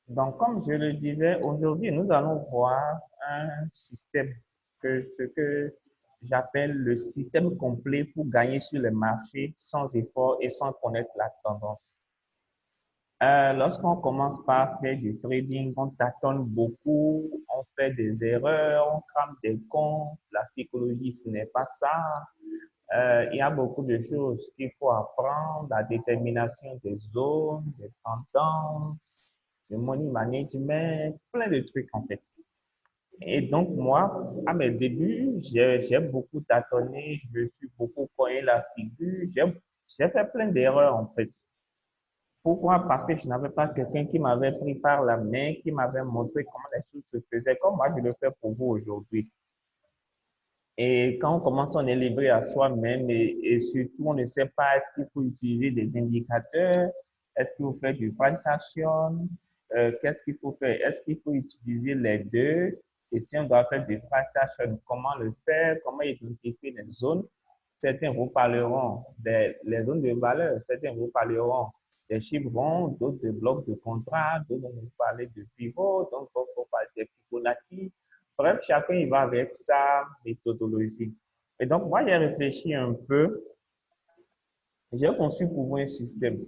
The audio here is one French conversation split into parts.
Donc, comme je le disais, aujourd'hui, nous allons voir un système ce que j'appelle le système complet pour gagner sur les marchés sans effort et sans connaître la tendance. Lorsqu'on commence par faire du trading, on tâtonne beaucoup, on fait des erreurs, on crame des comptes, la psychologie, ce n'est pas ça. Il y a beaucoup de choses qu'il faut apprendre, la détermination des zones, des tendances, le money management, plein de trucs en fait. Et donc moi, à mes débuts, j'ai beaucoup tâtonné, je me suis beaucoup cogné la figure, j'ai fait plein d'erreurs en fait. Pourquoi? Parce que je n'avais pas quelqu'un qui m'avait pris par la main, qui m'avait montré comment les choses se faisaient, comme moi je le fais pour vous aujourd'hui. Et quand on commence, on est livré à soi-même et surtout, on ne sait pas est-ce qu'il faut utiliser des indicateurs, est-ce qu'il faut faire du price action, qu'est-ce qu'il faut faire, est-ce qu'il faut utiliser les deux, et si on doit faire du price action, comment le faire, comment identifier les zones. Certains vous parleront des les zones de valeur, certains vous parleront des chiffres ronds, d'autres des blocs de contrat, d'autres vont vous parler de pivot, d'autres vont vous parler des Fibonacci. Bref, chacun il va avec sa méthodologie. Et donc, moi, j'ai réfléchi un peu. J'ai conçu pour vous un système.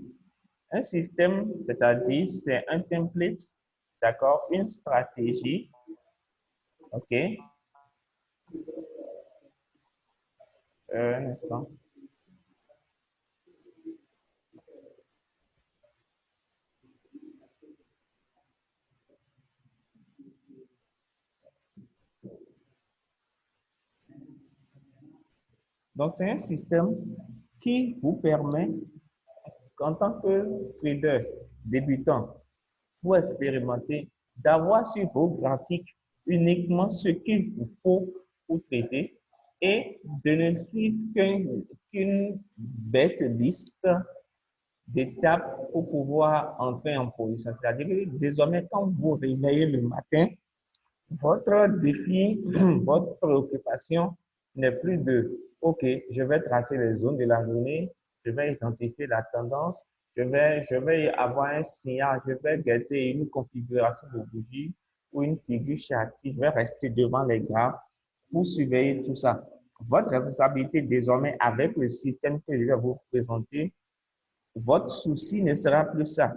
Un système, c'est-à-dire, c'est un template, d'accord, une stratégie, OK? Un instant. Donc, c'est un système qui vous permet, en tant que trader débutant, pour expérimenter, d'avoir sur vos graphiques uniquement ce qu'il vous faut pour traiter et de ne suivre qu'une bête liste d'étapes pour pouvoir entrer en position. C'est-à-dire que désormais, quand vous vous réveillez le matin, votre défi, votre préoccupation n'est plus de OK, je vais tracer les zones de la journée, je vais identifier la tendance, je vais avoir un signal, je vais guetter une configuration de bougie ou une figure chartie, je vais rester devant les graphes pour surveiller tout ça. Votre responsabilité désormais avec le système que je vais vous présenter, votre souci ne sera plus ça.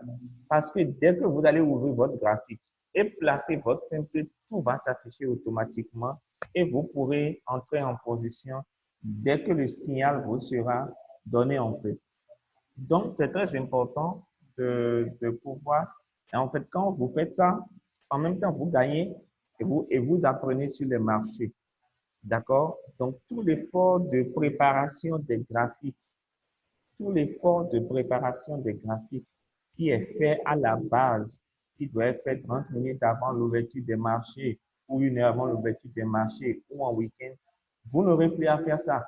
Parce que dès que vous allez ouvrir votre graphique et placer votre template, tout va s'afficher automatiquement et vous pourrez entrer en position dès que le signal vous sera donné en fait. Donc, c'est très important de pouvoir, et en fait, quand vous faites ça, en même temps, vous gagnez et vous apprenez sur les marchés. D'accord? Donc, tout l'effort de préparation des graphiques, tout l'effort de préparation des graphiques qui est fait à la base, qui doit être fait 30 minutes avant l'ouverture des marchés ou une heure avant l'ouverture des marchés ou en week-end, vous n'aurez plus à faire ça.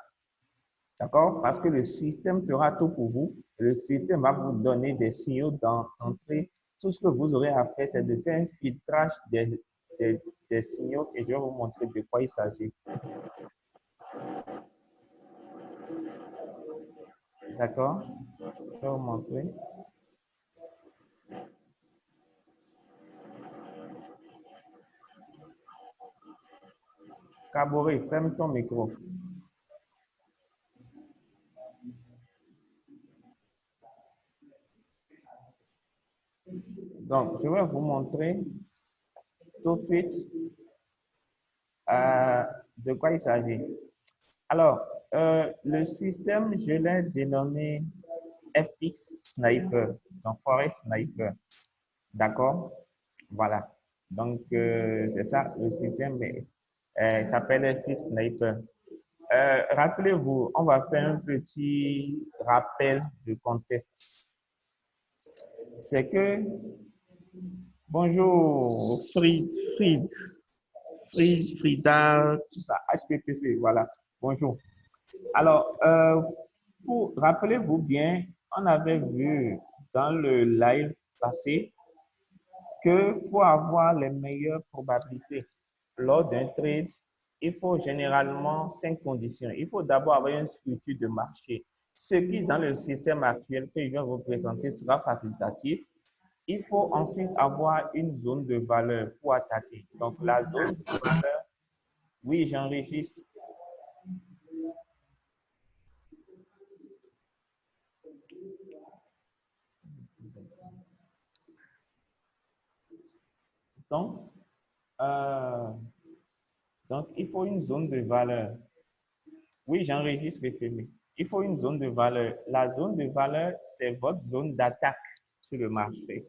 D'accord? Parce que le système fera tout pour vous. Le système va vous donner des signaux d'entrée. Tout ce que vous aurez à faire, c'est de faire un filtrage des signaux et je vais vous montrer de quoi il s'agit. D'accord? Je vais vous montrer. Caboret, ferme ton micro. Donc, je vais vous montrer tout de suite euh, de quoi il s'agit. Alors, le système, je l'ai dénommé FX Sniper, donc Forex Sniper. D'accord? Voilà. Donc, c'est ça, le système s'appelle FX Sniper. Rappelez-vous, on va faire un petit rappel du contexte. C'est que, bonjour, Frida, tout ça, HTTC, voilà. Bonjour. Alors, rappelez-vous bien, on avait vu dans le live passé que pour avoir les meilleures probabilités lors d'un trade, il faut généralement 5 conditions. Il faut d'abord avoir une structure de marché. Ce qui, dans le système actuel que je viens vous présenter, sera facultatif. Il faut ensuite avoir une zone de valeur pour attaquer. Donc, la zone de valeur, oui, j'enregistre. Donc, euh, donc, il faut une zone de valeur. Oui, j'enregistre les films. Il faut une zone de valeur. La zone de valeur, c'est votre zone d'attaque sur le marché.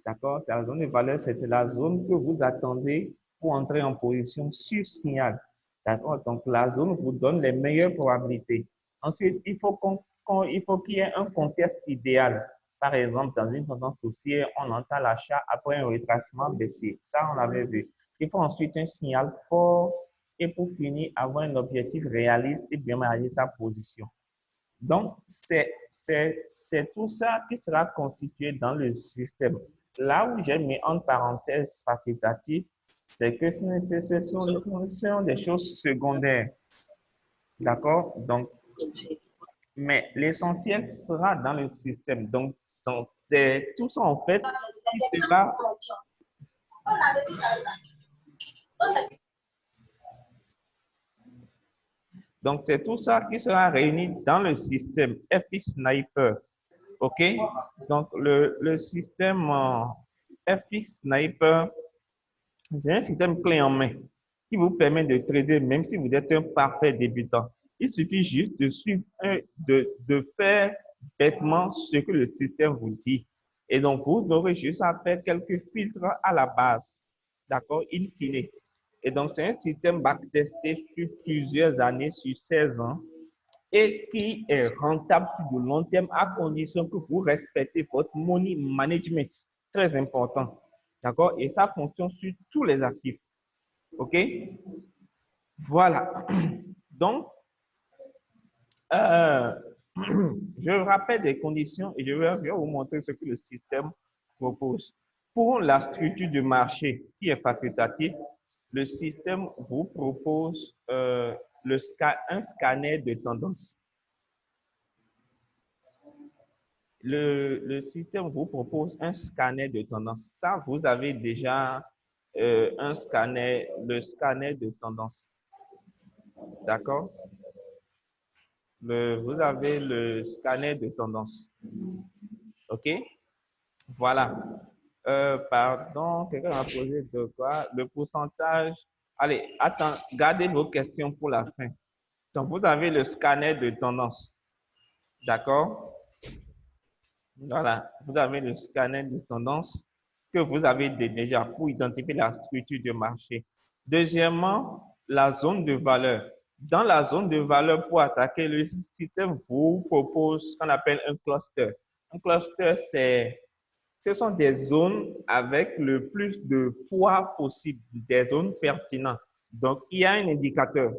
D'accord? C'est la zone de valeur, c'est la zone que vous attendez pour entrer en position sur signal. D'accord? Donc, la zone vous donne les meilleures probabilités. Ensuite, il faut qu'il y ait un contexte idéal. Par exemple, dans une tendance haussière, on entend l'achat après un retracement baissier. Ça, on l'avait vu. Il faut ensuite un signal fort et pour finir, avoir un objectif réaliste et bien manager sa position. Donc, c'est tout ça qui sera constitué dans le système. Là où j'ai mis en parenthèse facultatif, c'est que ce sont des choses secondaires. D'accord? Donc, mais l'essentiel sera dans le système. Donc c'est tout ça en fait qui sera. Donc, c'est tout ça qui sera réuni dans le système FI Sniper. OK? Donc, le système FI Sniper, c'est un système clé en main qui vous permet de trader même si vous êtes un parfait débutant. Il suffit juste de suivre, de faire bêtement ce que le système vous dit. Et donc, vous aurez juste à faire quelques filtres à la base. D'accord? In fine. Et donc, c'est un système backtesté sur plusieurs années, sur 16 ans, et qui est rentable sur de long terme à condition que vous respectez votre money management. Très important. D'accord? Et ça fonctionne sur tous les actifs. OK? Voilà. Donc, euh, je rappelle des conditions et je vais vous montrer ce que le système propose. Pour la structure du marché qui est facultative, le système vous propose un scanner de tendance. Le système vous propose un scanner de tendance. Ça, vous avez déjà un scanner, le scanner de tendance. D'accord? Vous avez le scanner de tendance. OK? Voilà. Pardon, quelqu'un m'a posé de quoi? Le pourcentage. Allez, attends, gardez vos questions pour la fin. Donc, vous avez le scanner de tendance. D'accord? Voilà. Vous avez le scanner de tendance que vous avez déjà pour identifier la structure de marché. Deuxièmement, la zone de valeur. Dans la zone de valeur, pour attaquer, le système vous propose ce qu'on appelle un cluster. Un cluster, ce sont des zones avec le plus de poids possible, des zones pertinentes. Donc, il y a un indicateur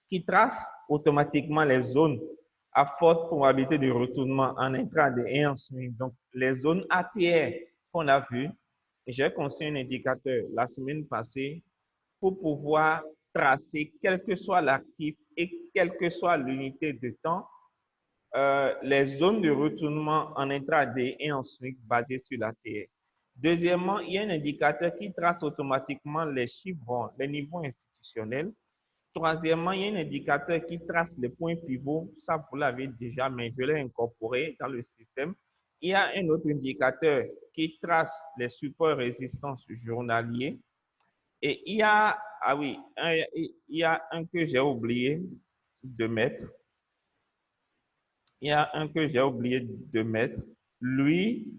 qui trace automatiquement les zones à forte probabilité de retournement en intraday et en swing. Donc, les zones ATR qu'on a vues, j'ai construit un indicateur la semaine passée pour pouvoir tracer, quel que soit l'actif et quelle que soit l'unité de temps, les zones de retournement en intraday et en swing basées sur l'ATR. Deuxièmement, il y a un indicateur qui trace automatiquement les chiffres, les niveaux institutionnels. Troisièmement, il y a un indicateur qui trace les points pivots. Ça, vous l'avez déjà, mais je l'ai incorporé dans le système. Il y a un autre indicateur qui trace les supports résistance journaliers. Et il y a, ah oui, il y a un que j'ai oublié de mettre. Il y a un que j'ai oublié de mettre. Lui,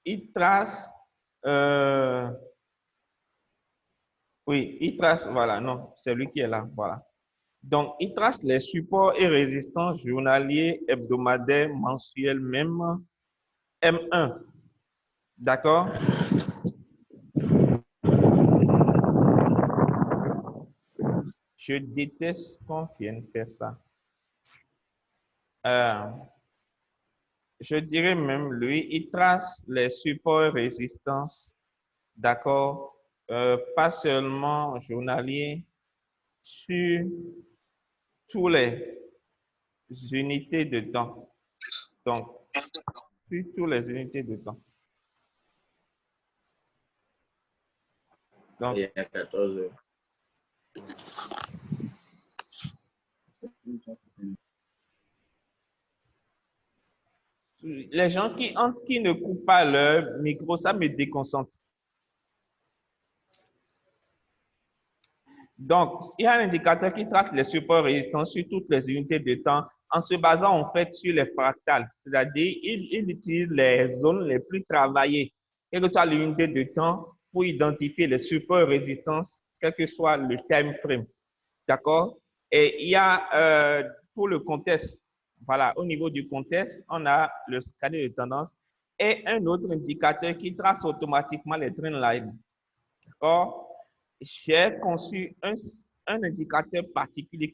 il trace, euh, oui, il trace, voilà, non, c'est lui qui est là, voilà. Donc, il trace les supports et résistances journaliers, hebdomadaires, mensuels, même M1. D'accord? Je déteste qu'on vienne faire ça. Euh, je dirais même, lui, il trace les supports et résistances, d'accord? Pas seulement journaliers, sur tous les unités de temps. Donc, sur toutes les unités de temps. Donc, Il y a 14 heures. les gens qui ne coupent pas leur micro, ça me déconcentre. Donc, il y a un indicateur qui trace les supports résistants sur toutes les unités de temps en se basant en fait sur les fractales. C'est-à-dire, il utilise les zones les plus travaillées, quelle que soit l'unité de temps, pour identifier les supports résistants, quel que soit le time frame. D'accord? Et il y a, pour le contexte, voilà, au niveau du contexte, on a le scanner de tendance et un autre indicateur qui trace automatiquement les trendlines. D'accord? J'ai conçu un indicateur particulier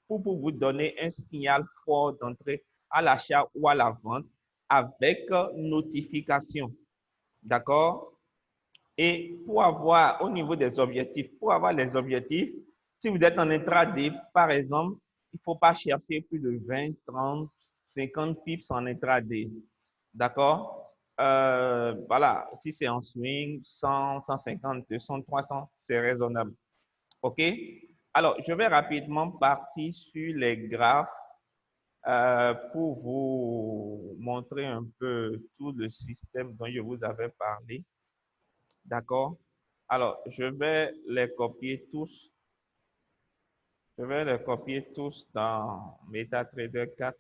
pour vous donner un signal fort d'entrée à l'achat ou à la vente avec notification. D'accord? Et pour avoir, au niveau des objectifs, pour avoir les objectifs, si vous êtes en intraday, par exemple, il ne faut pas chercher plus de 20, 30, 50 pips en intraday. D'accord? Voilà, si c'est en swing, 100, 150, 200, 300, c'est raisonnable. OK? Alors, je vais rapidement partir sur les graphes pour vous montrer un peu tout le système dont je vous avais parlé. D'accord? Alors, je vais les copier tous. Je vais les copier tous dans MetaTrader 4.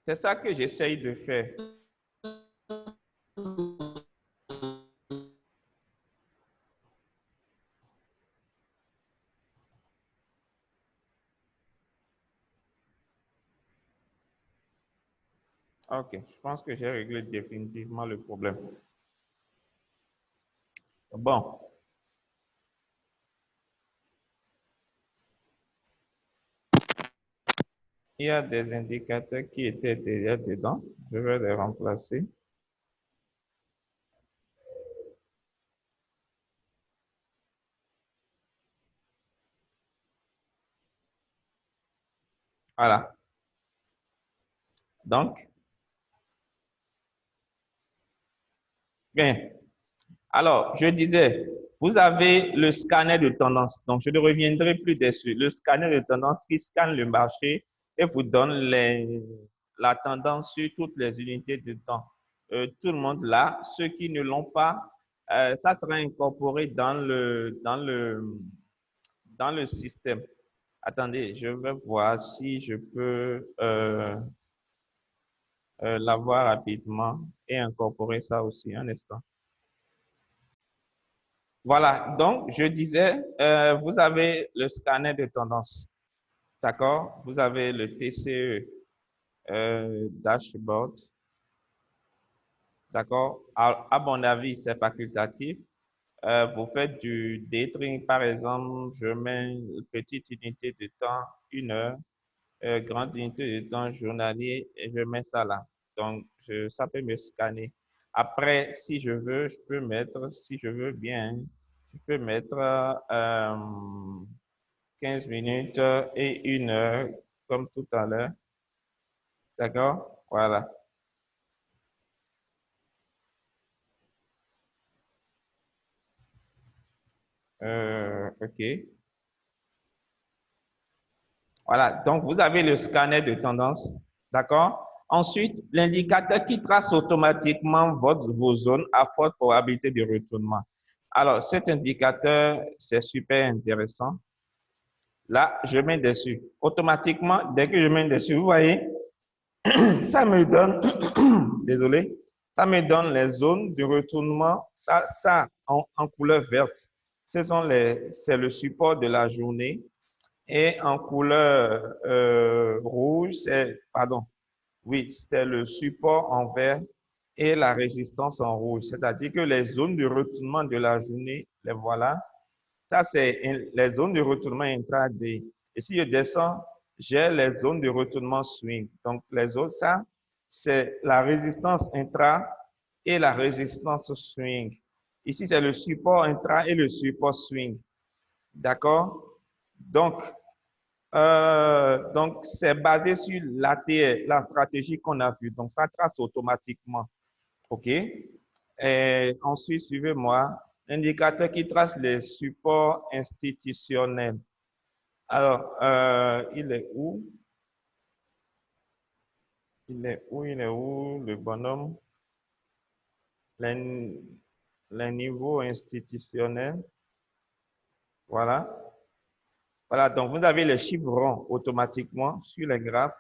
C'est ça que j'essaye de faire. OK, je pense que j'ai réglé définitivement le problème. Bon. Il y a des indicateurs qui étaient déjà dedans. Je vais les remplacer. Voilà. Donc, bien. Alors, je disais, vous avez le scanner de tendance. Donc, je ne reviendrai plus dessus. Le scanner de tendance qui scanne le marché et vous donne la tendance sur toutes les unités de temps. Tout le monde là, ceux qui ne l'ont pas, ça sera incorporé dans le système. Attendez, je vais voir si je peux l'avoir rapidement et incorporer ça aussi. Un instant. Voilà, donc je disais, vous avez le scanner de tendance, d'accord? Vous avez le TCE dashboard, d'accord? À mon avis, c'est facultatif. Vous faites du day trading, par exemple, je mets une petite unité de temps, 1 heure, grande unité de temps journalier, et je mets ça là. Donc, ça peut me scanner. Après, si je veux, je peux mettre, si je veux bien, je peux mettre 15 minutes et 1 heure, comme tout à l'heure. D'accord? Voilà. OK. Voilà. Donc, vous avez le scanner de tendance. D'accord? Ensuite, l'indicateur qui trace automatiquement vos zones à forte probabilité de retournement. Alors, cet indicateur, c'est super intéressant. Là, je mets dessus. Automatiquement, dès que je mets dessus, vous voyez, ça me donne, désolé, ça me donne les zones de retournement, ça en couleur verte. C'est le support de la journée. Et en couleur rouge, pardon, oui, c'est le support en vert. et la résistance en rouge. C'est-à-dire que les zones de retournement de la journée, les voilà. Ça, c'est les zones de retournement intraday. Et si je descends, j'ai les zones de retournement swing. Donc, les autres, ça, c'est la résistance intra et la résistance swing. Ici, c'est le support intra et le support swing. D'accord? Donc, c'est basé sur l'ATR, la stratégie qu'on a vue. Donc, ça trace automatiquement. OK? Et ensuite, suivez-moi. Indicateur qui trace les supports institutionnels. Alors, il est où? Il est où, le bonhomme? Les, les niveaux institutionnels. Voilà. Voilà, donc vous avez les chiffres ronds automatiquement sur les graphes.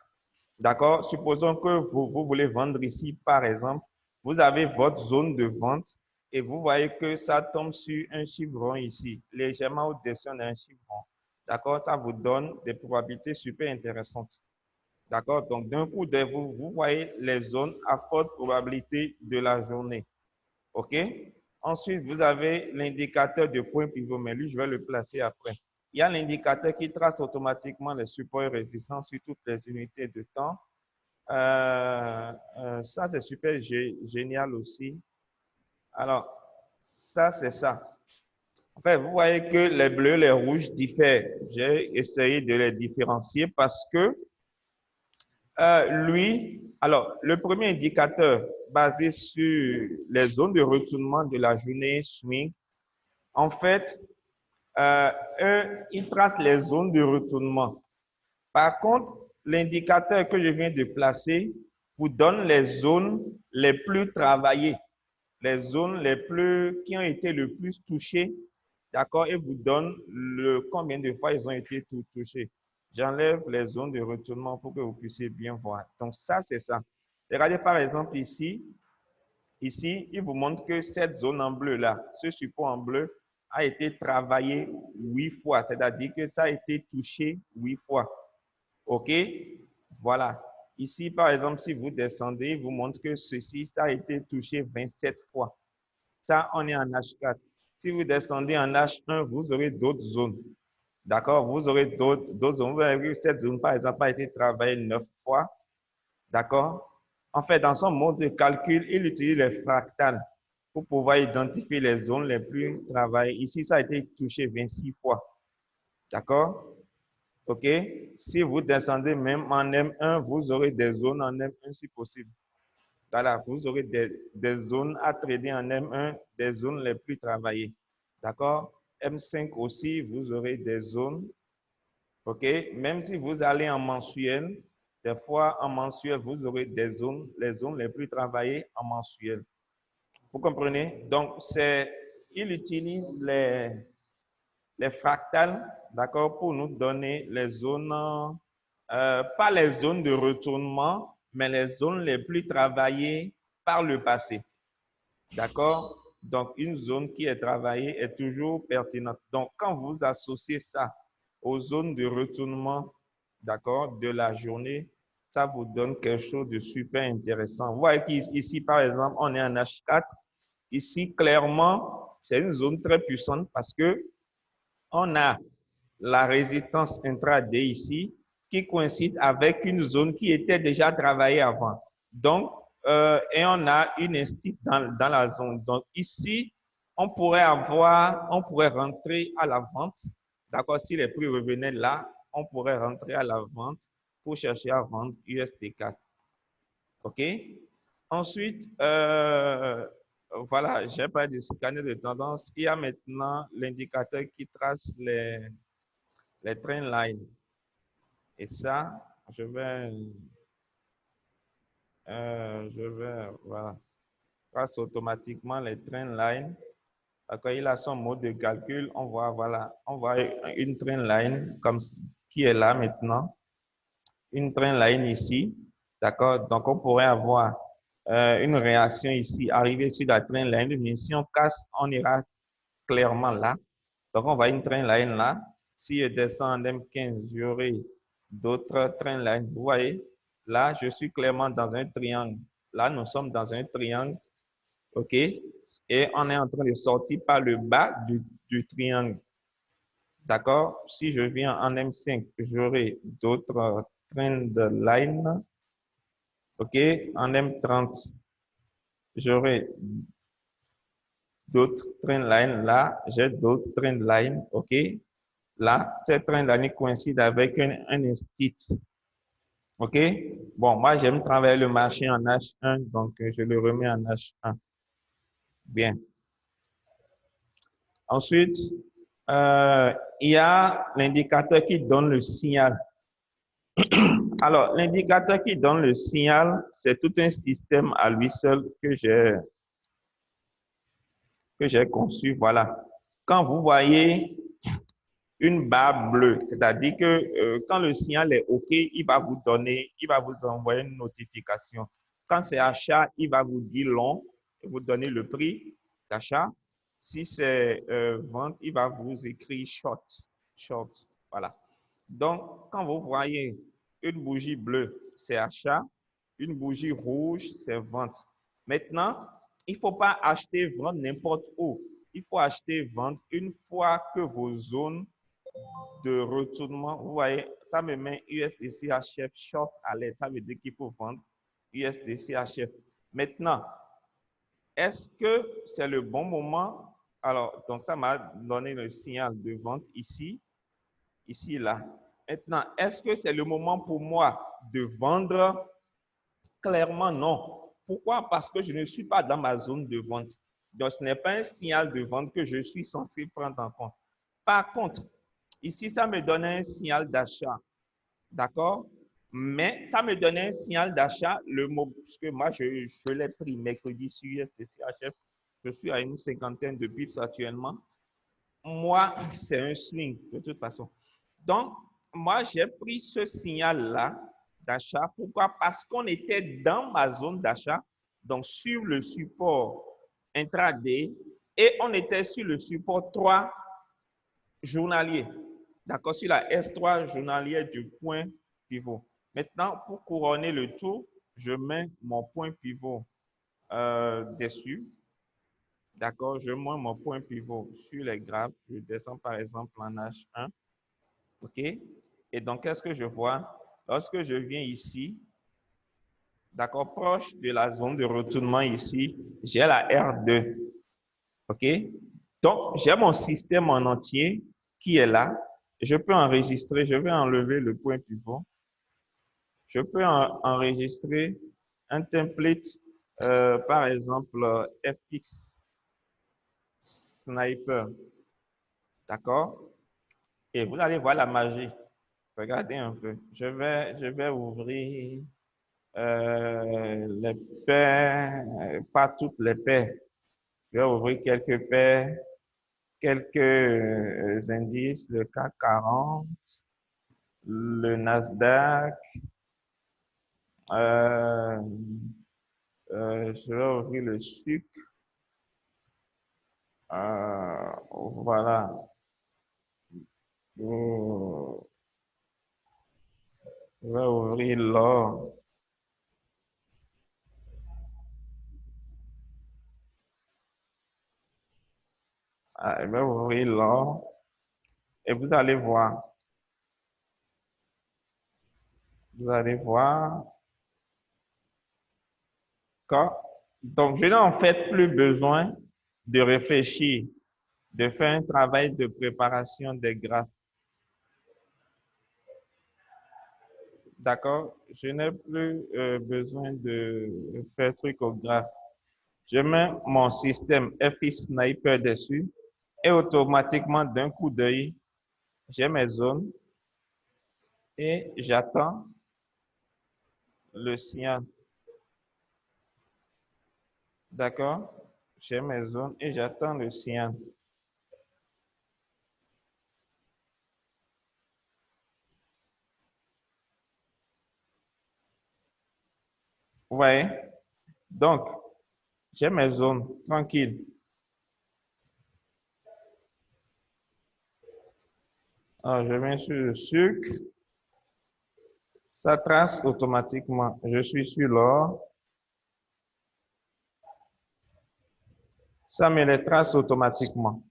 D'accord? Supposons que vous voulez vendre ici, par exemple. Vous avez votre zone de vente et vous voyez que ça tombe sur un chiffre rond ici, légèrement au-dessus d'un chiffre rond. D'accord? Ça vous donne des probabilités super intéressantes. D'accord? Donc, d'un coup d'œil, vous voyez les zones à forte probabilité de la journée. OK? Ensuite, vous avez l'indicateur de point pivot, mais lui, je vais le placer après. Il y a l'indicateur qui trace automatiquement les supports et résistances sur toutes les unités de temps. Ça, c'est super génial aussi. Alors, ça, c'est ça. En fait, vous voyez que les bleus, les rouges diffèrent. J'ai essayé de les différencier parce que alors, le premier indicateur basé sur les zones de retournement de la journée swing, en fait, il trace les zones de retournement. Par contre, l'indicateur que je viens de placer vous donne les zones les plus travaillées, les zones qui ont été le plus touchées, d'accord, et vous donne combien de fois ils ont été touchés. J'enlève les zones de retournement pour que vous puissiez bien voir. Donc, ça, c'est ça. Regardez par exemple ici. Ici, il vous montre que cette zone en bleu là, ce support en bleu, a été travaillé 8 fois. C'est-à-dire que ça a été touché 8 fois. OK? Voilà. Ici, par exemple, si vous descendez, il vous montre que ceci, ça a été touché 27 fois. Ça, on est en H4. Si vous descendez en H1, vous aurez d'autres zones. D'accord? Vous aurez d'autres zones. Vous avez vu que cette zone, par exemple, a été travaillée 9 fois. D'accord? En fait, dans son mode de calcul, il utilise les fractales pour pouvoir identifier les zones les plus travaillées. Ici, ça a été touché 26 fois. D'accord? OK? Si vous descendez même en M1, vous aurez des zones en M1 si possible. Voilà, vous aurez des zones à trader en M1, des zones les plus travaillées. D'accord? M5 aussi, vous aurez des zones. OK? Même si vous allez en mensuel, des fois en mensuel, vous aurez des zones, les zones les plus travaillées en mensuel. Vous comprenez? Donc, il utilise les fractales, d'accord, pour nous donner les zones, pas les zones de retournement, mais les zones les plus travaillées par le passé. D'accord? Donc, une zone qui est travaillée est toujours pertinente. Donc, quand vous associez ça aux zones de retournement, d'accord, de la journée, ça vous donne quelque chose de super intéressant. Vous voyez qu'ici, par exemple, on est en H4. Ici, clairement, c'est une zone très puissante parce que on a la résistance intraday ici qui coïncide avec une zone qui était déjà travaillée avant. Donc, et on a une instite dans la zone. Donc, ici, on pourrait rentrer à la vente. D'accord, si les prix revenaient là, on pourrait rentrer à la vente pour chercher à vendre UST4. OK? Ensuite, voilà, j'ai parlé du scanner de tendance. Il y a maintenant l'indicateur qui trace les trend lines. Et ça, voilà, trace automatiquement les trend lines. Quand il a son mode de calcul, on voit, voilà, on voit une trend line comme qui est là maintenant. Une trend line ici. D'accord? Donc, on pourrait avoir une réaction ici, arriver sur la trend line, mais si on casse, on ira clairement là. Donc, on va une trend line là. Si je descends en M15, j'aurai d'autres trend lines. Vous voyez, là, je suis clairement dans un triangle. Là, nous sommes dans un triangle, OK? Et on est en train de sortir par le bas du triangle. D'accord? Si je viens en M5, j'aurai d'autres trend line. OK? En M30, j'aurai d'autres trend lines. Là, j'ai d'autres trend lines. OK? Là, cette trend line coïncide avec un instit. OK? Bon, moi, j'aime travailler le marché en H1, donc je le remets en H1. Bien. Ensuite, il y a l'indicateur qui donne le signal. Alors, l'indicateur qui donne le signal, c'est tout un système à lui seul que j'ai conçu. Voilà. Quand vous voyez une barre bleue, c'est-à-dire que quand le signal est OK, il va vous envoyer une notification. Quand c'est achat, il va vous dire long, et vous donner le prix d'achat. Si c'est vente, il va vous écrire short. Short. Voilà. Donc, quand vous voyez une bougie bleue, c'est achat. Une bougie rouge, c'est vente. Maintenant, il ne faut pas acheter, vendre n'importe où. Il faut acheter, vendre une fois que vos zones de retournement, vous voyez, ça me met USDC HF short alert. Ça veut dire qu'il faut vendre USDC HF. Maintenant, est-ce que c'est le bon moment? Alors, donc ça m'a donné le signal de vente ici, ici, là. Maintenant, est-ce que c'est le moment pour moi de vendre? Clairement, non. Pourquoi? Parce que je ne suis pas dans ma zone de vente. Donc, ce n'est pas un signal de vente que je suis censé prendre en compte. Par contre, ici, ça me donne un signal d'achat. D'accord? Mais ça me donnait un signal d'achat, le mot, parce que moi, je l'ai pris mercredi sur USDCHF. Je suis à une cinquantaine de pips actuellement. Moi, c'est un swing de toute façon. Donc, moi, j'ai pris ce signal-là d'achat. Pourquoi? Parce qu'on était dans ma zone d'achat, donc sur le support intraday, et on était sur le support 3 journalier. D'accord, sur la S3 journalière du point pivot. Maintenant, pour couronner le tout, je mets mon point pivot dessus. D'accord, je mets mon point pivot sur les graphes. Je descends par exemple en H1. OK? Et donc, qu'est-ce que je vois? Lorsque je viens ici, d'accord, proche de la zone de retournement ici, j'ai la R2. OK? Donc, j'ai mon système en entier qui est là. Je peux enregistrer, je vais enlever le point pivot. Je peux enregistrer un template, par exemple, FX Sniper. D'accord? Et vous allez voir la magie. Regardez un peu. Je vais ouvrir les paires, pas toutes les paires. Je vais ouvrir quelques paires, quelques indices, le CAC 40, le Nasdaq. Euh, je vais ouvrir le sucre. Voilà. Je vais ouvrir l'or. Je vais ouvrir l'or. Et vous allez voir. Vous allez voir. Donc, je n'ai en fait plus besoin de réfléchir, de faire un travail de préparation des graphes. D'accord? Je n'ai plus besoin de faire truc au graphe. Je mets mon système FX Sniper dessus et automatiquement, d'un coup d'œil, j'ai mes zones et j'attends le signal. D'accord? J'ai mes zones et j'attends le signal. Vous voyez? Donc, j'ai mes zones tranquilles. Alors, je viens sur le sucre. Ça trace automatiquement. Je suis sur l'or. ça me les trace automatiquement.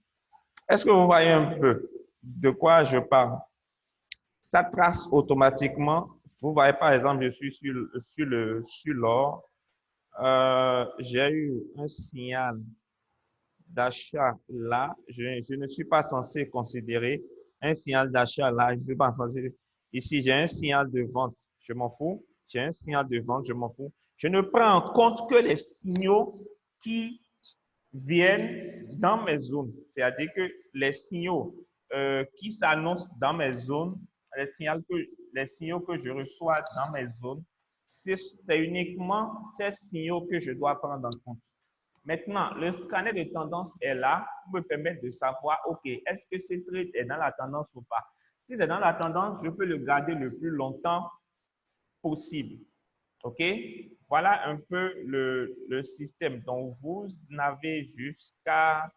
Est-ce que vous voyez un peu de quoi je parle? Ça trace automatiquement. Vous voyez, par exemple, je suis sur l'or. J'ai eu un signal d'achat là. Je ne suis pas censé considérer un signal d'achat là. Je ne suis pas censé. Ici, j'ai un signal de vente. Je m'en fous. J'ai un signal de vente. Je m'en fous. Je ne prends en compte que les signaux qui viennent dans mes zones. C'est-à-dire que les signaux qui s'annoncent dans mes zones, les signaux que je reçois dans mes zones, c'est uniquement ces signaux que je dois prendre en compte. Maintenant, le scanner de tendance est là pour me permettre de savoir, OK, est-ce que ce trade est dans la tendance ou pas? Si c'est dans la tendance, je peux le garder le plus longtemps possible. OK? Voilà un peu le système. Donc, vous n'avez jusqu'à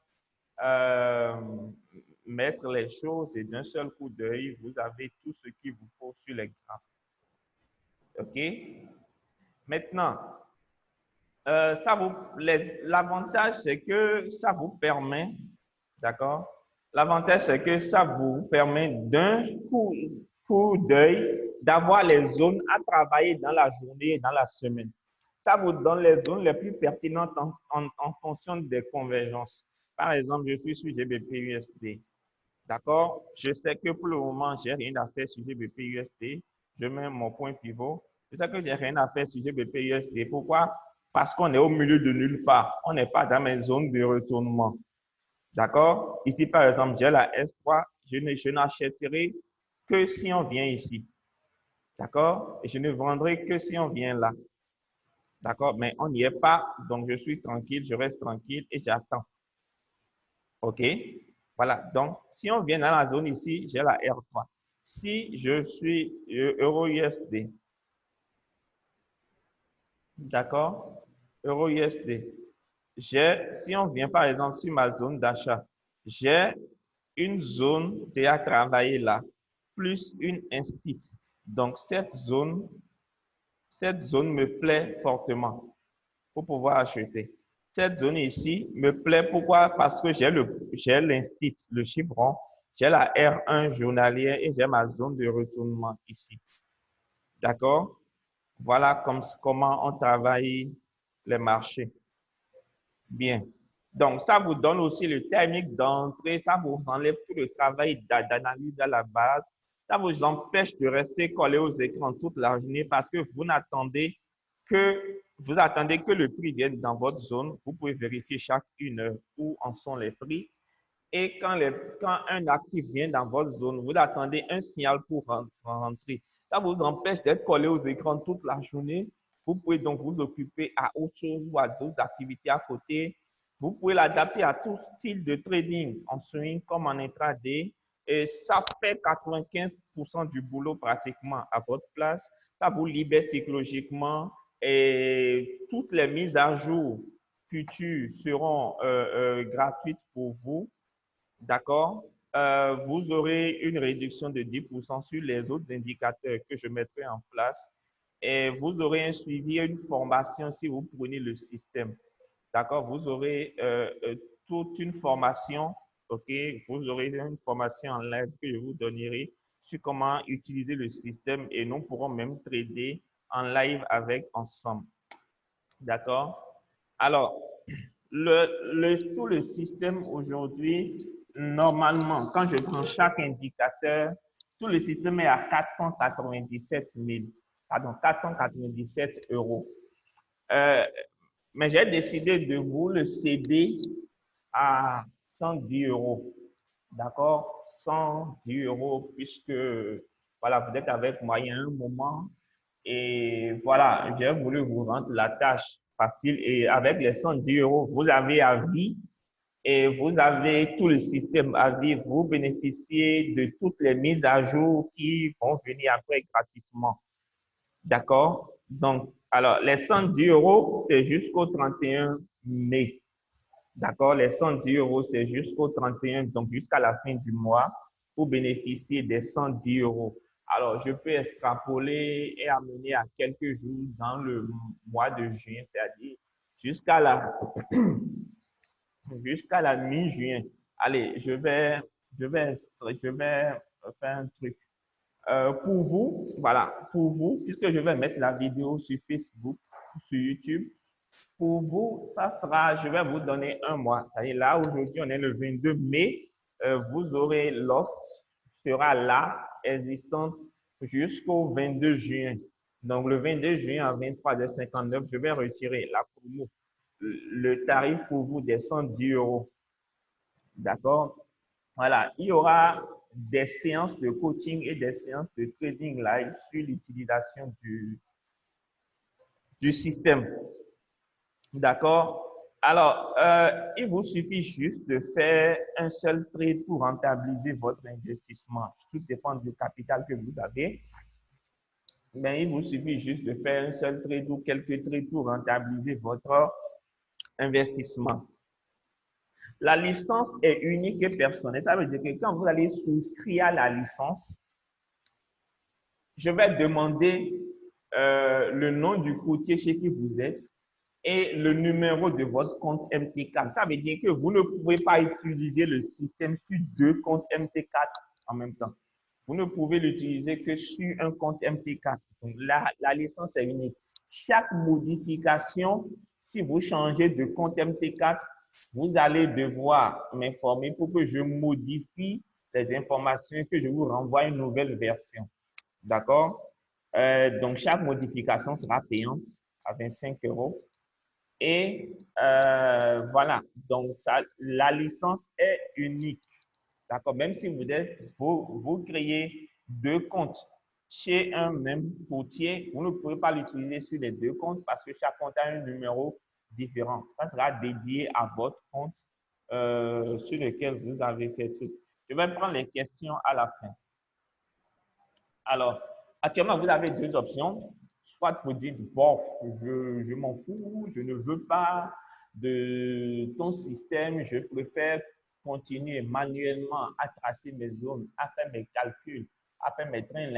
mettre les choses et d'un seul coup d'œil, vous avez tout ce qu'il vous faut sur les graphes. OK? Maintenant, l'avantage, c'est que ça vous permet, d'accord? L'avantage, c'est que ça vous permet d'un coup d'œil d'avoir les zones à travailler dans la journée et dans la semaine. Ça vous donne les zones les plus pertinentes en fonction des convergences. Par exemple, je suis sur GBP-USD. D'accord? Je sais que pour le moment, j'ai rien à faire sur GBP-USD. Je mets mon point pivot. Je sais que j'ai rien à faire sur GBP-USD. Pourquoi? Parce qu'on est au milieu de nulle part. On n'est pas dans mes zones de retournement. D'accord? Ici, par exemple, j'ai la S3. Je n'achèterai que si on vient ici. D'accord? Et je ne vendrai que si on vient là. D'accord? Mais on n'y est pas. Donc, je suis tranquille. Je reste tranquille et j'attends. OK? Voilà. Donc, si on vient dans la zone ici, j'ai la R3. Si je suis euro-USD, d'accord? Euro-USD. Si on vient par exemple sur ma zone d'achat, j'ai une zone déjà travaillée là, plus une instite. Donc, cette zone me plaît fortement pour pouvoir acheter. Cette zone ici me plaît. Pourquoi? Parce que j'ai l'instit, le chiffron, j'ai la R1 journalière et j'ai ma zone de retournement ici. D'accord? Voilà comment on travaille les marchés. Bien. Donc, ça vous donne aussi le timing d'entrée, ça vous enlève tout le travail d'analyse à la base. Ça vous empêche de rester collé aux écrans toute la journée parce que vous attendez que le prix vienne dans votre zone. Vous pouvez vérifier chaque une heure où en sont les prix. Et quand un actif vient dans votre zone, vous attendez un signal pour rentrer. Ça vous empêche d'être collé aux écrans toute la journée. Vous pouvez donc vous occuper à autre chose ou à d'autres activités à côté. Vous pouvez l'adapter à tout style de trading, en swing comme en intraday. Et ça fait 95% du boulot pratiquement à votre place. Ça vous libère psychologiquement et toutes les mises à jour futures seront gratuites pour vous. D'accord? Vous aurez une réduction de 10% sur les autres indicateurs que je mettrai en place et vous aurez un suivi et une formation si vous prenez le système. D'accord? Vous aurez toute une formation, OK? Vous aurez une formation en live que je vous donnerai sur comment utiliser le système et nous pourrons même trader en live avec ensemble. D'accord? Alors, tout le système aujourd'hui, normalement, quand je prends chaque indicateur, tout le système est à 497 000, pardon, 497 euros. Mais j'ai décidé de vous le céder à 110 euros. D'accord? 110 euros, puisque voilà, vous êtes avec moi il y a un moment. Et voilà, j'ai voulu vous rendre la tâche facile. Et avec les 110 euros, vous avez à vie et vous avez tout le système à vie. Vous bénéficiez de toutes les mises à jour qui vont venir après gratuitement. D'accord? Donc, alors, les 110 euros, c'est jusqu'au 31 mai. D'accord? Les 110 euros, c'est jusqu'au 31, donc jusqu'à la fin du mois, pour bénéficier des 110 euros. Alors, je peux extrapoler et amener à quelques jours dans le mois de juin, c'est-à-dire jusqu'à la jusqu'à la mi-juin. Allez, je vais faire un truc. Pour vous, voilà, pour vous, puisque je vais mettre la vidéo sur Facebook, sur YouTube, pour vous, ça sera, je vais vous donner un mois. C'est-à-dire là, aujourd'hui, on est le 22 mai, vous aurez l'offre sera là, existante jusqu'au 22 juin. Donc, le 22 juin à 23h59, je vais retirer la promo. Le tarif pour vous descend 10 euros. D'accord? Voilà, il y aura des séances de coaching et des séances de trading live sur l'utilisation du système. D'accord? Alors, il vous suffit juste de faire un seul trade pour rentabiliser votre investissement. Tout dépend du capital que vous avez. Mais il vous suffit juste de faire un seul trade ou quelques trades pour rentabiliser votre investissement. La licence est unique et personnelle. Ça veut dire que quand vous allez souscrire à la licence, je vais demander le nom du courtier chez qui vous êtes et le numéro de votre compte MT4. Ça veut dire que vous ne pouvez pas utiliser le système sur deux comptes MT4 en même temps. Vous ne pouvez l'utiliser que sur un compte MT4. Donc, la licence est unique. Chaque modification, si vous changez de compte MT4, vous allez devoir m'informer pour que je modifie les informations, que je vous renvoie une nouvelle version. D'accord? Donc, chaque modification sera payante à 25 euros. Et voilà, donc ça, la licence est unique. D'accord? Même si vous créez deux comptes chez un même courtier, vous ne pouvez pas l'utiliser sur les deux comptes parce que chaque compte a un numéro différent. Ça sera dédié à votre compte sur lequel vous avez fait tout. Je vais prendre les questions à la fin. Alors, actuellement, vous avez deux options. Soit vous dites, bof, je m'en fous, je ne veux pas de ton système, je préfère continuer manuellement à tracer mes zones, à faire mes calculs, à faire mes trains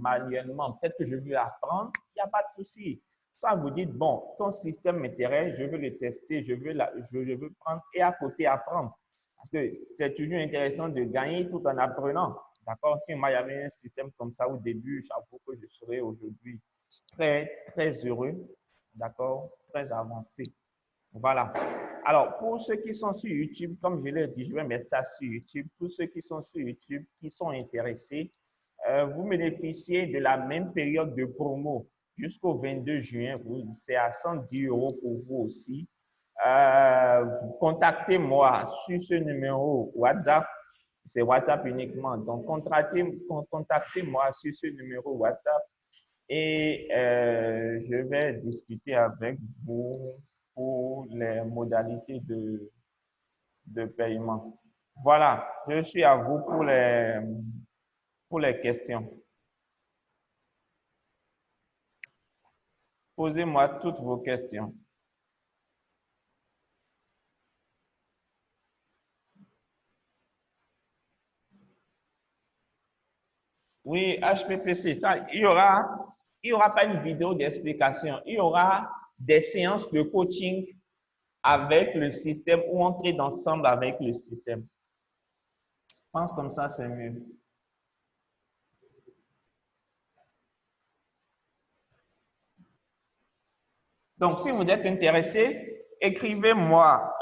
manuellement. Peut-être que je veux apprendre, il n'y a pas de souci. Soit vous dites, bon, ton système m'intéresse, je veux le tester, je veux prendre et à côté apprendre. Parce que c'est toujours intéressant de gagner tout en apprenant. D'accord? Si moi, il y avait un système comme ça au début, j'avoue que je serais aujourd'hui très, très heureux. D'accord? Très avancé. Voilà. Alors, pour ceux qui sont sur YouTube, comme je l'ai dit, je vais mettre ça sur YouTube. Tous ceux qui sont sur YouTube, qui sont intéressés, vous bénéficiez de la même période de promo jusqu'au 22 juin. C'est à 110 euros pour vous aussi. Contactez-moi sur ce numéro WhatsApp. C'est WhatsApp uniquement. Donc, contactez-moi sur ce numéro WhatsApp et je vais discuter avec vous pour les modalités de paiement. Voilà, je suis à vous pour les questions. Posez-moi toutes vos questions. Oui, HPPC, ça, il y aura pas une vidéo d'explication. Il y aura des séances de coaching avec le système ou entrer ensemble avec le système. Je pense comme ça, c'est mieux. Donc, si vous êtes intéressé, écrivez-moi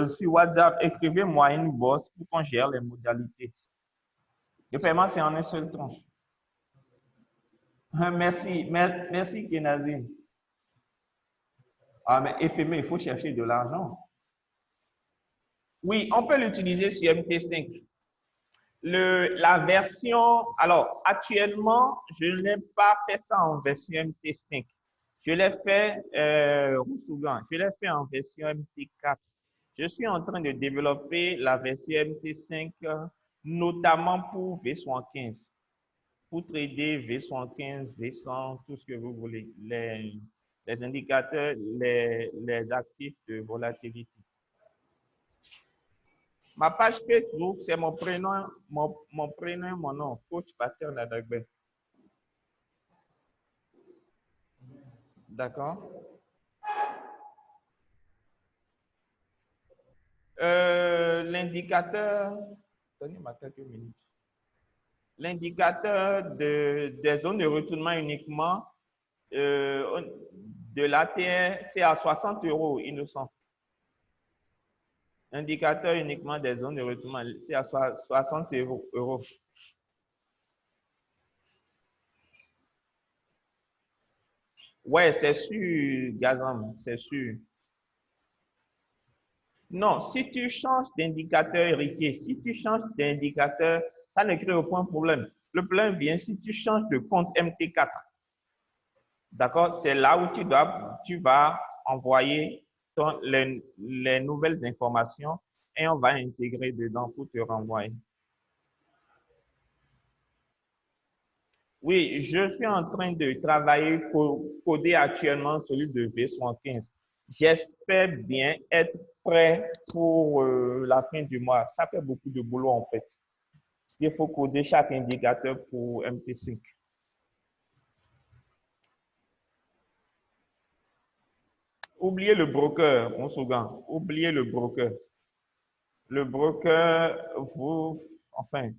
sur WhatsApp, écrivez-moi une bosse pour qu'on gère les modalités. Le paiement, c'est en un seul tranche. Merci, Kenazim. Ah, mais éphémère, il faut chercher de l'argent. Oui, on peut l'utiliser sur MT5. La version, alors actuellement, je n'ai pas fait ça en version MT5. Je l'ai fait, je l'ai fait en version MT4. Je suis en train de développer la version MT5, notamment pour V75, pour trader V75, V100, tout ce que vous voulez, les indicateurs, les actifs de volatilité. Ma page Facebook, c'est mon prénom, mon nom, Coach Pater Nadagbe. D'accord? L'indicateur, donnez-moi quelques minutes. L'indicateur des zones de retournement uniquement de l'ATR, c'est à 60 euros, innocent. Indicateur uniquement des zones de retournement, c'est à 60 euros. Ouais, c'est sûr, Gazam, c'est sûr. Non, si tu changes d'indicateur héritier, si tu changes d'indicateur, ça ne crée aucun problème. Le problème vient si tu changes de compte MT4. D'accord? C'est là où tu vas envoyer les nouvelles informations et on va intégrer dedans pour te renvoyer. Oui, je suis en train de travailler, coder actuellement celui de V75. J'espère bien être prêt pour la fin du mois. Ça fait beaucoup de boulot en fait. Parce qu'il faut coder chaque indicateur pour MT5. Oubliez le broker, mon slogan. Oubliez le broker. Le broker, enfin,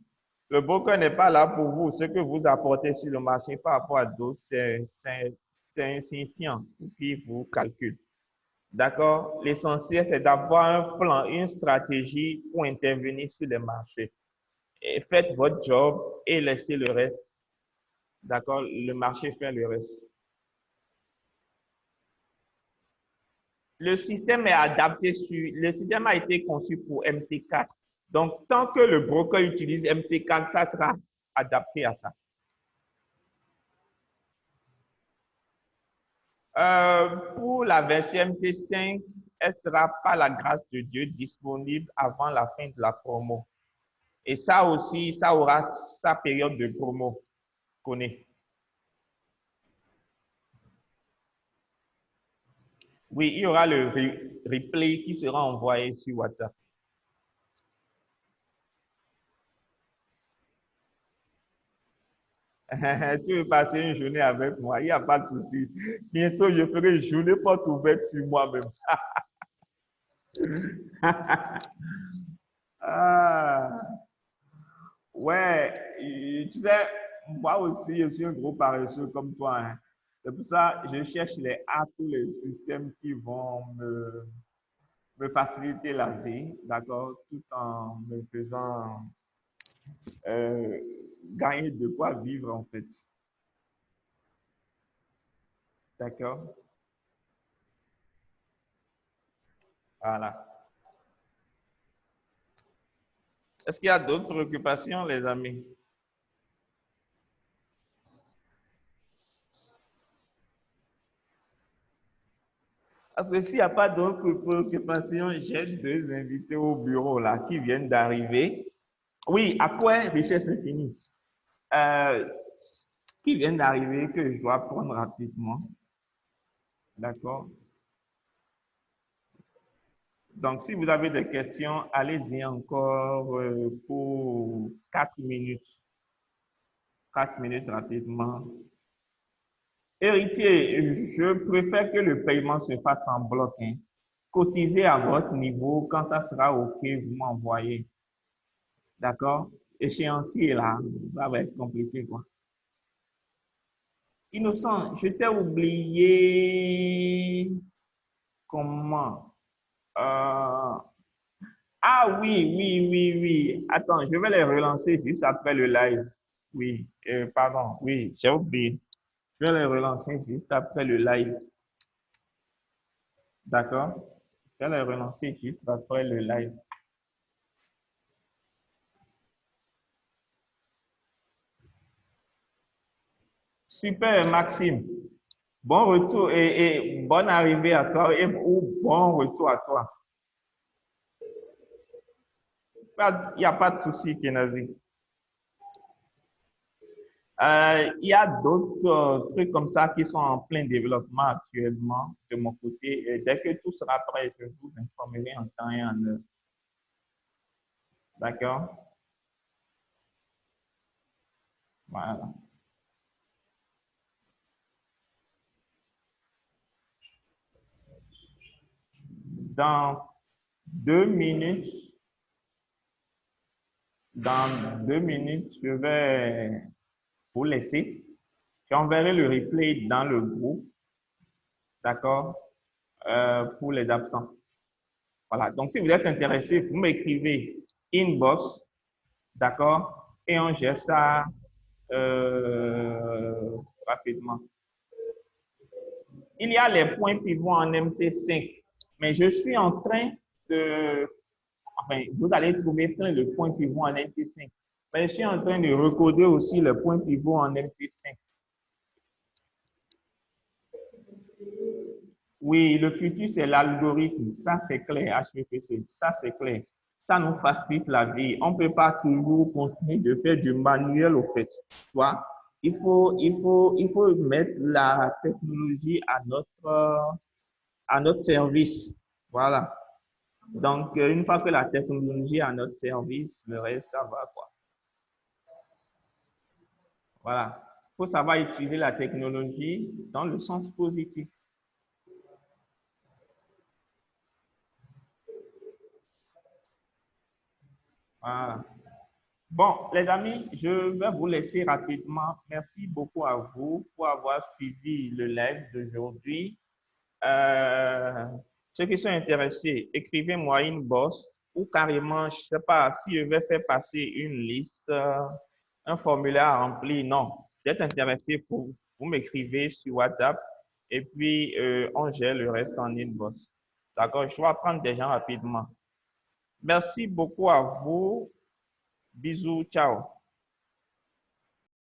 le broker n'est pas là pour vous. Ce que vous apportez sur le marché par rapport à d'autres, c'est insignifiant pour qui vous calcule. D'accord? L'essentiel, c'est d'avoir un plan, une stratégie pour intervenir sur les marchés. Et faites votre job et laissez le reste. D'accord? Le marché fait le reste. Le système a été conçu pour MT4. Donc, tant que le broker utilise MT4, ça sera adapté à ça. Pour la version MT5, elle sera par la grâce de Dieu disponible avant la fin de la promo. Et ça aussi, ça aura sa période de promo. Connaît. Oui, il y aura le replay qui sera envoyé sur WhatsApp. Tu veux passer une journée avec moi, il n'y a pas de souci. Bientôt, je ferai une journée porte ouverte sur moi-même. Ah, ouais, tu sais, moi aussi, je suis un gros paresseux comme toi, hein. C'est pour ça que je cherche les hacks ou les systèmes qui vont me faciliter la vie, d'accord, tout en me faisant euh, gagner de quoi vivre, en fait. D'accord? Voilà. Est-ce qu'il y a d'autres préoccupations, les amis? Parce que s'il n'y a pas d'autres préoccupations, j'ai deux invités au bureau là qui viennent d'arriver. Oui, à quoi richesse infinie? Euh, qui viennent d'arriver que je dois prendre rapidement. D'accord? Donc, si vous avez des questions, allez-y encore pour 4 minutes. 4 minutes rapidement. Héritier, je préfère que le paiement se fasse en bloc, hein. Cotisez à votre niveau. Quand ça sera OK, vous m'envoyez. D'accord? Échéancier, là, ça va être compliqué, quoi. Innocent, je t'ai oublié. Comment? Euh, Ah oui, oui, oui, oui. Attends, je vais les relancer juste après le live. Oui, pardon, oui, j'ai oublié. Je vais les relancer juste après le live. D'accord? Je vais les relancer juste après le live. Super, Maxime. Bon retour et bonne arrivée à toi ou bon retour à toi. Il n'y a pas de souci, Kenazi. Il y a d'autres trucs comme ça qui sont en plein développement actuellement de mon côté. Et dès que tout sera prêt, je vous informerai en temps et en heure. D'accord? Voilà. Dans 2 minutes. Dans 2 minutes, je vais vous laisser. J'enverrai le replay dans le groupe, d'accord, pour les absents. Voilà. Donc, si vous êtes intéressé, vous m'écrivez inbox, d'accord, et on gère ça rapidement. Il y a les points pivots en MT5, mais je suis en train de... Enfin, vous allez trouver plein de points pivots en MT5, mais je suis en train de recoder aussi le point pivot en MT5. Oui, le futur, c'est l'algorithme. Ça, c'est clair, HPPC. Ça, c'est clair. Ça nous facilite la vie. On ne peut pas toujours continuer de faire du manuel, au fait. Tu vois? Il faut mettre la technologie à notre service. Voilà. Donc, une fois que la technologie est à notre service, le reste, ça va, quoi. Voilà. Il faut savoir utiliser la technologie dans le sens positif. Voilà. Bon, les amis, je vais vous laisser rapidement. Merci beaucoup à vous pour avoir suivi le live d'aujourd'hui. Euh, Ceux qui sont intéressés, écrivez-moi une bosse ou carrément, je ne sais pas, si je vais faire passer une liste, un formulaire à remplir. Non, vous êtes intéressé, vous m'écrivez sur WhatsApp et puis on gère le reste en inbox. D'accord, je dois prendre des gens rapidement. Merci beaucoup à vous. Bisous, ciao.